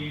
in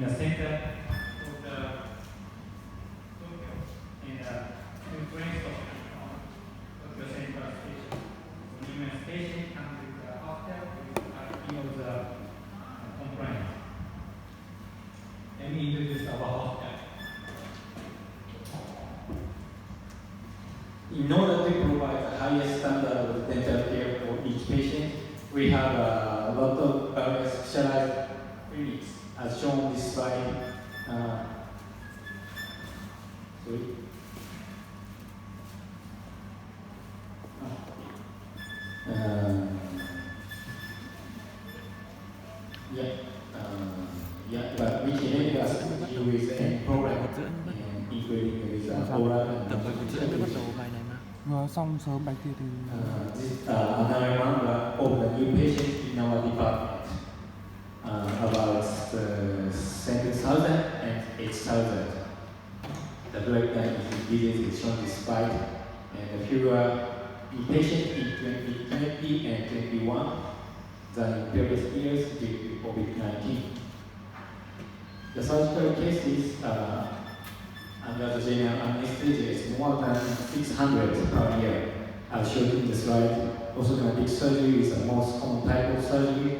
the center of the Tokyo, and two trains of Tokyo Central Station. Monument Station comes with the hotel with parking of the compliance. Let me introduce our hotel. In order to provide the highest standard of dental care for each patient, we have a lot of specialized clinics, as shown on this slide. But which enable us to deal with any program, including with oral and xong sớm bạch thì another number of the new patients in our department, about 7,000 and 8,000. The breakdown in disease is shown this slide, and the fewer new patients in 2020 and 2021 than in previous years due to COVID-19. The surgical cases under the general anesthesia is more than 600 per year, as shown in the slide. Orthodontic surgery is the most common type of surgery,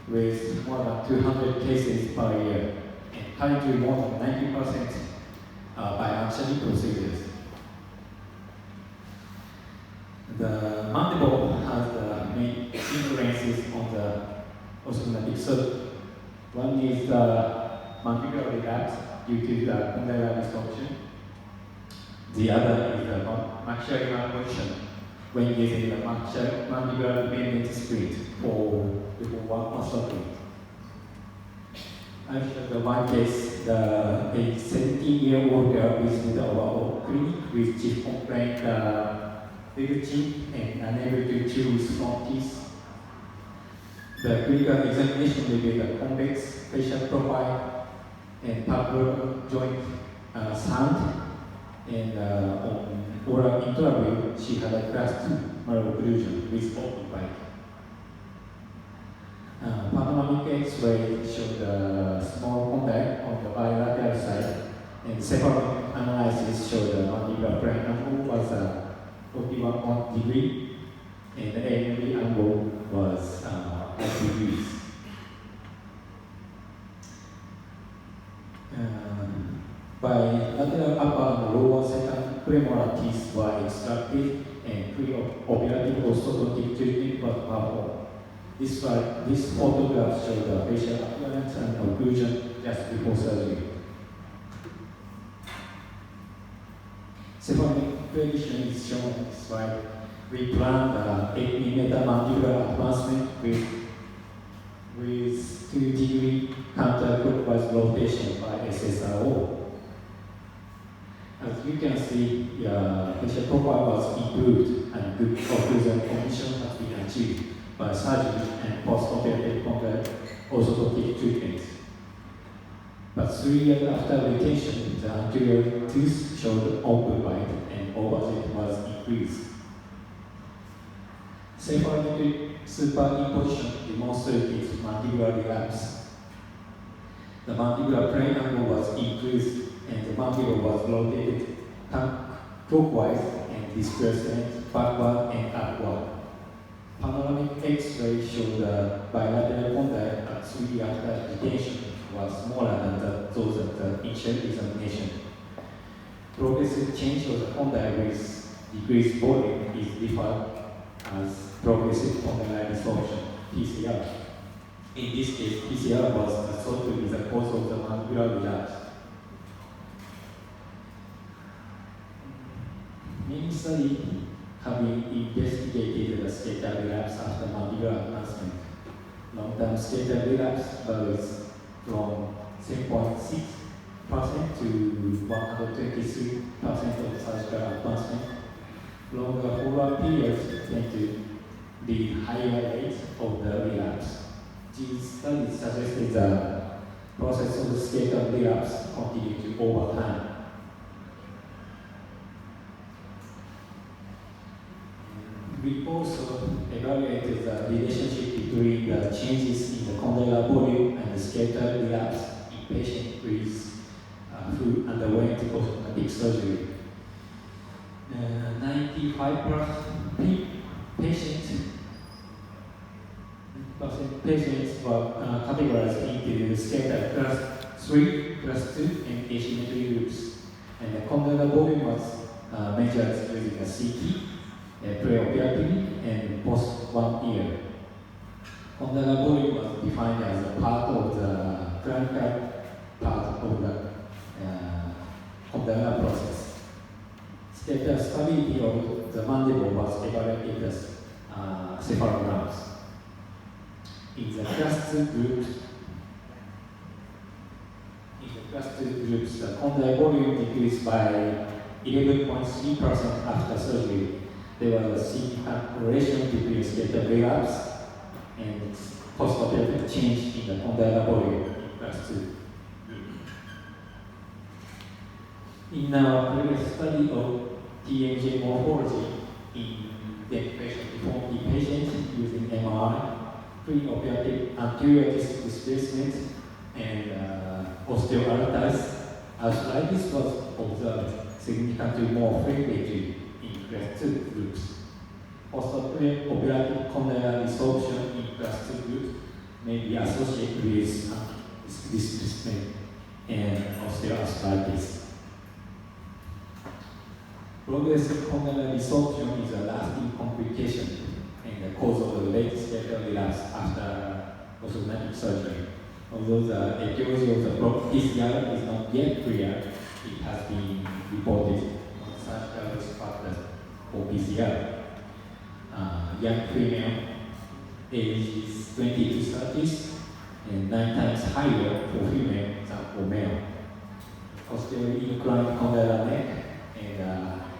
with more than 200 cases per year, and currently more than 90% bilateral procedures. The mandible has the main influences on the orthodontic surgery. One is the mandibular relapse due to the condylar distortion. The other is the maxillary malposition when using the mandibular dependent splint for one orthodontic. I showed the one case, a 17-year-old girl visited our clinic with chief complaint, little teeth and unable to chew with front teeth. The clinical examination revealed a convex facial profile and palpebral joint sound, and on oral interview, she had a class 2 malocclusion with open bite. Panoramic X-ray showed a small contact on the bilateral side, and separate analysis showed the mandibular plane angle was 41 degree, and the AMD angle was 5 degrees. Bilateral upper and lower second premolar teeth were extracted, and pre-operative orthodontic treatment was performed. This photograph shows the facial appearance and occlusion just before surgery. Cephalic prediction is shown on this slide. We planned 8 mm mandibular advancement with 2 degree counterclockwise rotation by SSRO. As you can see, the facial profile was improved and good occlusion condition has been achieved by surgery and post-operative orthodontic treatment. But 3 years after retention, the anterior tooth showed open bite and oversight was increased. Cephalic superimposition demonstrated mandibular relapse. The mandibular plane angle was increased, and the mandible was rotated clockwise and displacement backward and upward. Panoramic X-ray showed the bilateral condyle at 3 years after retention was smaller than those at the initial examination. Progressive change of the condyle with decreased volume is defined as progressive condylar distortion, PCR. In this case, PCR was thought to be the cause of the mandibular relapse. Many studies have been investigated the scatter relapse after mandibular advancement. Long-term scatter relapse varies from 7.6% to 123% of surgical advancement. Longer follow-up periods tend to lead higher rates of the relapse. These studies suggested that process of skeletal relapse continued over time. We also evaluated the relationship between the changes in the condylar volume and the skeletal relapse in patients who underwent orthodontic surgery. 95% patients were categorized into skeletal class 3, class 2, and asymmetry groups. And the condylar volume was measured using a CT, preoperatively, and post 1 year. Condylar volume was defined as a part of the clinical part of the condylar process. Skeletal stability of the mandible was evaluated as cephalograms. In the class 2 groups, the condylar volume decreased by 11.3% after surgery. There was a significant correlation between skeletal relapse and post-operative change in the condylar volume in class 2. In our previous study of TMJ morphology in deaf patient deformity patients using MRI, preoperative anterior disc displacement and osteoarthritis was observed significantly more frequently in class 2 groups. Post-operative condylar resorption in class 2 groups may be associated with displacement and osteoarthritis. Progressive condylar resorption is a lasting complication and the cause of the late skeletal relapse after orthodontic surgery. Although the etiology of the PCR is not yet clear, it has been reported on surgical risk factors for PCR. Young female, ages 20 to 30s, and 9 times higher for female than for male. Posteriorly inclined condylar neck and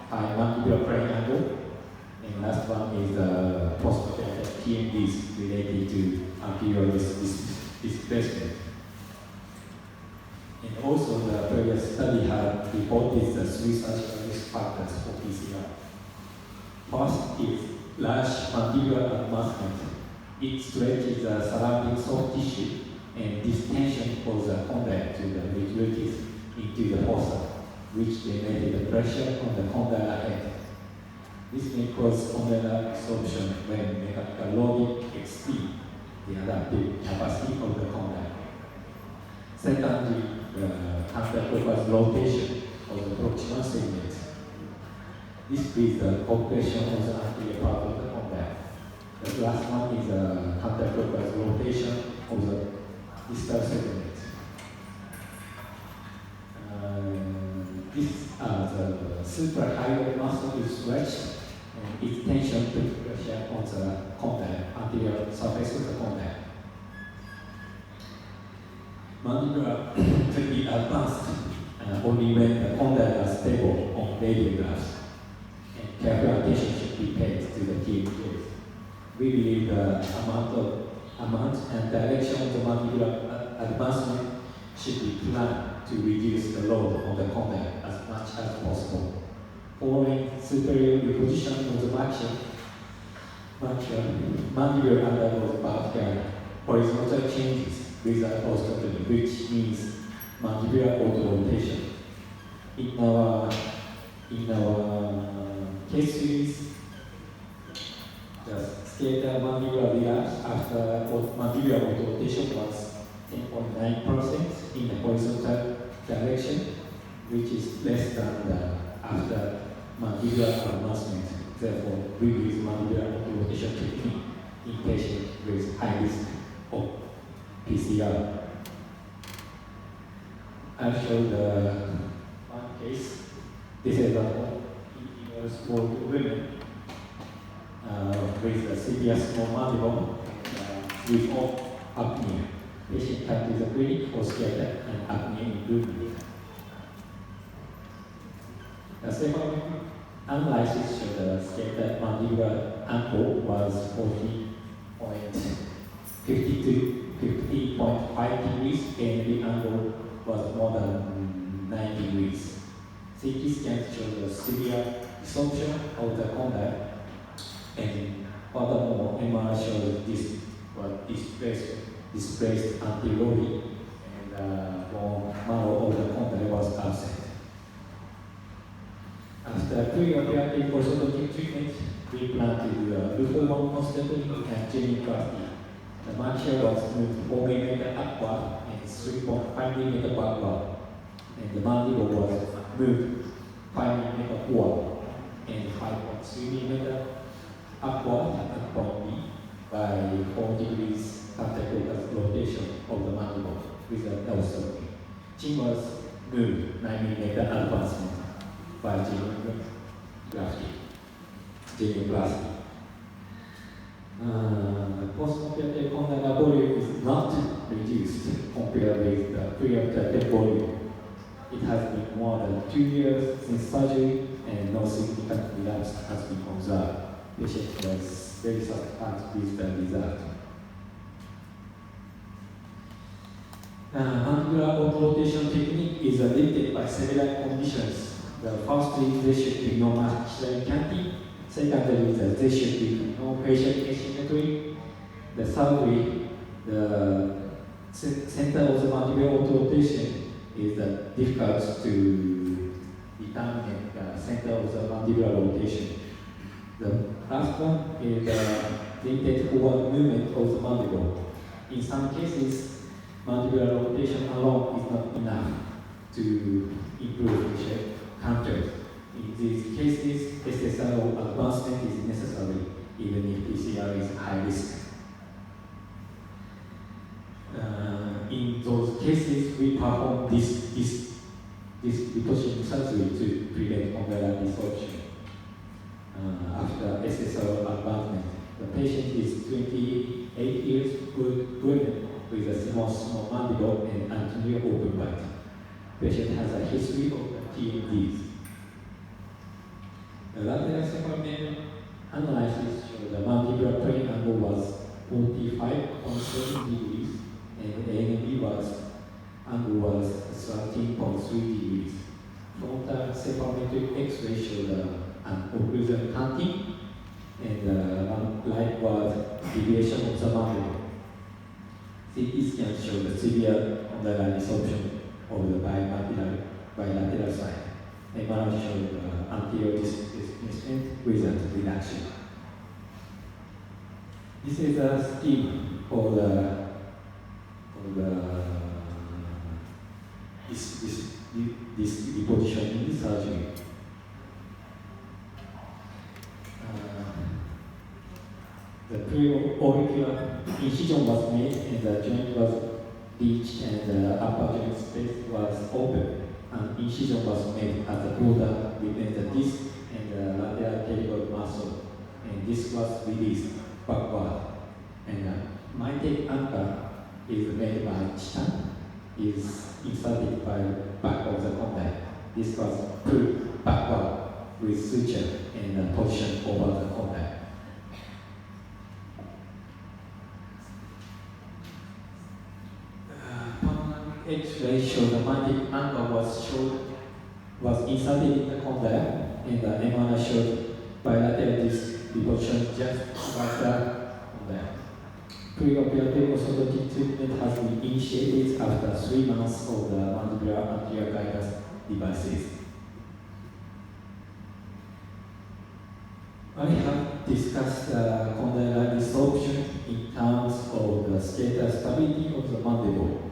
high mandibular crane angle. And last one is post-operative TMDs related to anterior displacement. And also the previous study had reported the 3 surgical risk factors for PCR. First is large mandibular advancement. It stretches the surrounding soft tissue and distension causes the condyle to the rigidity into the fossa, which generated the pressure on the condylar head. This may cause condylar absorption when mechanical loading exceeds the adaptive capacity of the condyle. Secondly, the counterclockwise rotation of the proximal segment. This is the compression of the anterior part of the condyle. The last one is a counterclockwise rotation of the distal segment. The suprahyoid muscle is stretched and its tension puts pressure on the condyle, anterior surface of the condyle. Mandibular can be advanced only when the condyle are stable on radiographs, and careful attention should be paid to the TMJs. We believe the amount and direction of the mandibular advancement should be planned to reduce the load on the condyle as much as possible. Following superior reposition of the mandibular undergoes vertical horizontal changes without osteotomy, which means mandibular auto-rotation. In our case series, the skeletal mandibular relapse after mandibular auto-rotation was 10.9% in the horizontal direction, which is less than the after mandibular advancement. Therefore, we use mandibular auto-rotation technique in patients with high risk of PCR. I'll show the one case. This is a small women with a severe small mandible with apnea. Patient came to the clinic for scatter and apnea improvement. The second analysis showed the scatter mandibular angle was 40.52 50.5 degrees, and the angle was more than 9 degrees. CT scan showed a severe disruption of the condyle, and furthermore, MRI showed this was displaced anteriorly, and bone marrow of the condyle was absent. After pre-operative orthodontic treatment, we plan to do a lumen constantly and genoplasty. The maxilla was moved 4 mm upward and 3.5 mm backward, and the mandible was moved 5 mm forward and 5.3 mm upward at point B by 4 degrees counterclockwise rotation of the mandible with a L-stroke. Chin was moved 9 mm advancement by genoplasty. Post-operative condyle volume is not reduced compared with the pre-operative volume. It has been more than 2 years since surgery and no significant relapse has been observed. Patient was very satisfied with the result. Mandibular auto-rotation technique is limited by several conditions. The first is there should be no maxillary cavity. Secondly, there should be no facial asymmetry. The thirdly, the center of the mandibular auto-rotation is difficult to determine the center of the mandibular rotation. The last one is the limited forward movement of the mandible. In some cases, mandibular rotation alone is not enough to improve facial contours. In these cases, SSRO advancement is necessary, even if PCR is high risk. In those cases, we perform this repositioning surgery to prevent condylar disruption. After SSRO advancement, the patient is 28 years old woman with a small mandible and anterior open bite. Patient has a history of TMDs. The lateral cephalometric analysis showed the mandibular plane angle was 45.7 degrees and the ANB angle was 13.3 degrees. Frontal cephalometric X-ray showed an occlusal canting and lightward deviation of the mandible. CT scan showed the severe condylar disruption of the bilateral side. MRI showed anterior displacement without reduction. This is a scheme for this repositioning surgery. The pre-auricular incision was made and the joint was reached and the upper joint space was open. An incision was made at the border between the disc and the lateral pterygoid muscle, and this was released backward. And the mitec anchor is made by titan, is inserted by back of the condyle. This was pulled backward with suture and position over the condyle. X-ray showed the mitec anchor was inserted in the condyle, and the MRI showed bilateral disc deposition just above the condyle. Pre-operative orthodontic treatment has been initiated after 3 months of the mandibular anterior guidance devices. I have discussed condylar disruption in terms of the skeletal stability of the mandible.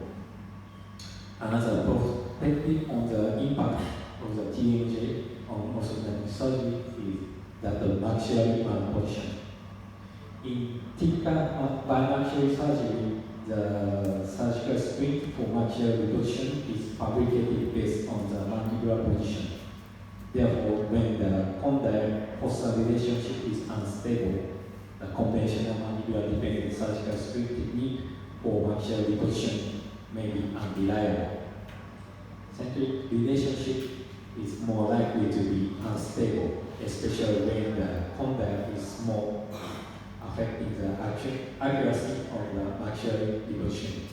Another perspective on the impact of the TMJ on orthodontic surgery is that of maxillary malposition. In typical bimaxillary surgery, the surgical splint for maxillary reposition is fabricated based on the mandibular position. Therefore, when the condyle fossa relationship is unstable, the conventional mandibular dependent surgical splint technique for maxillary reposition may be unreliable. Centric relationship is more likely to be unstable, especially when the condyle is more affecting the accuracy of the maxillary repositioning.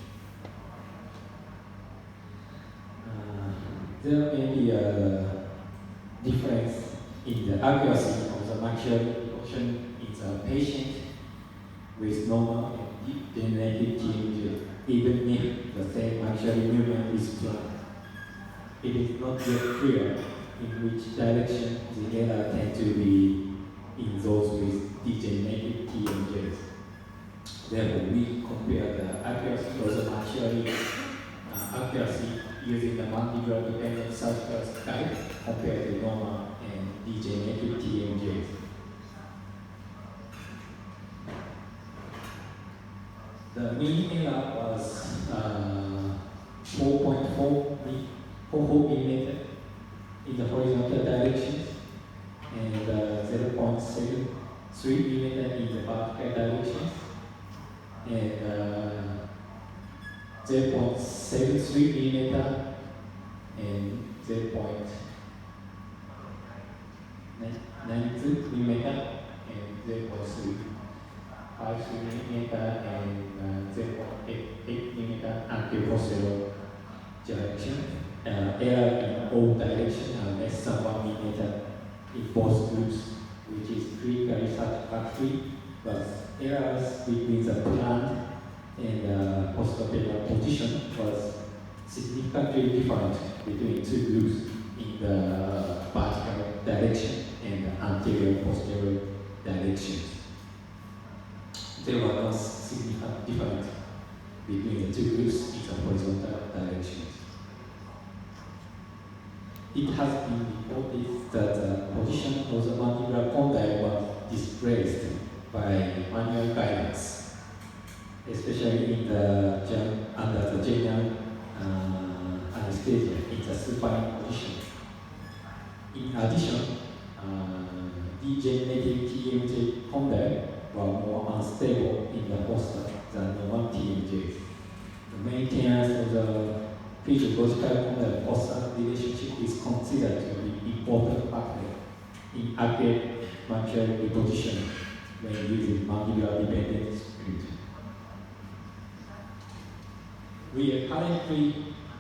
There may be a difference in the accuracy of the maxillary repositioning in the patient with normal and degenerative TMJ, even if the same maxillary movement is planned. It is not yet clear in which direction the error tends to be in those with degenerative TMJs. Therefore, we compare the accuracy of the maxillary accuracy using the mandibular dependent surgical guide compared to normal and degenerative TMJs. The mean error was 4.4 millimeter in the horizontal direction and 0.73 millimeter in the vertical direction and 0.73 millimeter and 0.92 millimeter and 0.53 millimeter and 0.88 millimeter anterior direction. Error in all directions are less than 1 millimeter in both groups, which is clinically satisfactory, but errors between the planned and post-operative position was significantly different between two groups in the vertical direction and the anterior-posterior directions. There were no significant difference between the two groups in the horizontal directions. It has been reported that the position of the mandibular condyle was displaced by manual guidance, especially in the under the general anesthesia in the supine position. In addition, degenerative TMJ condyle were more unstable in the fossa than normal TMJ. The maintenance of the physiological condyle fossa relationship is considered to be an important factor in accurate maxillary repositioning when using mandibular dependent script. We are currently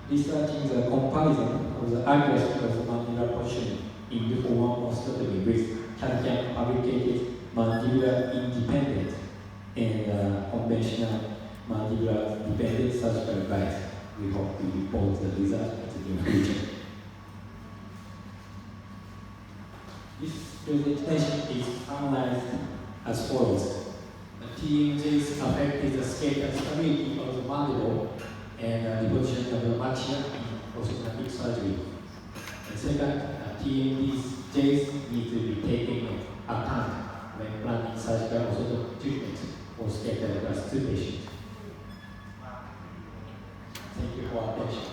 researching the comparison of the accuracy of the mandibular positioning in reform osteotomy with calcium fabricated mandibular independent and conventional mandibular dependent surgical guides. We hope to report the results in the near future. This presentation is analyzed as follows. The TMJs affected the skeletal stability of the mandible and the position of the maxilla in orthodontic surgery. And second, TMJs need to be taken into account when planning surgical orthodontic treatment for skeletal class 2 patients. Thank you for your attention.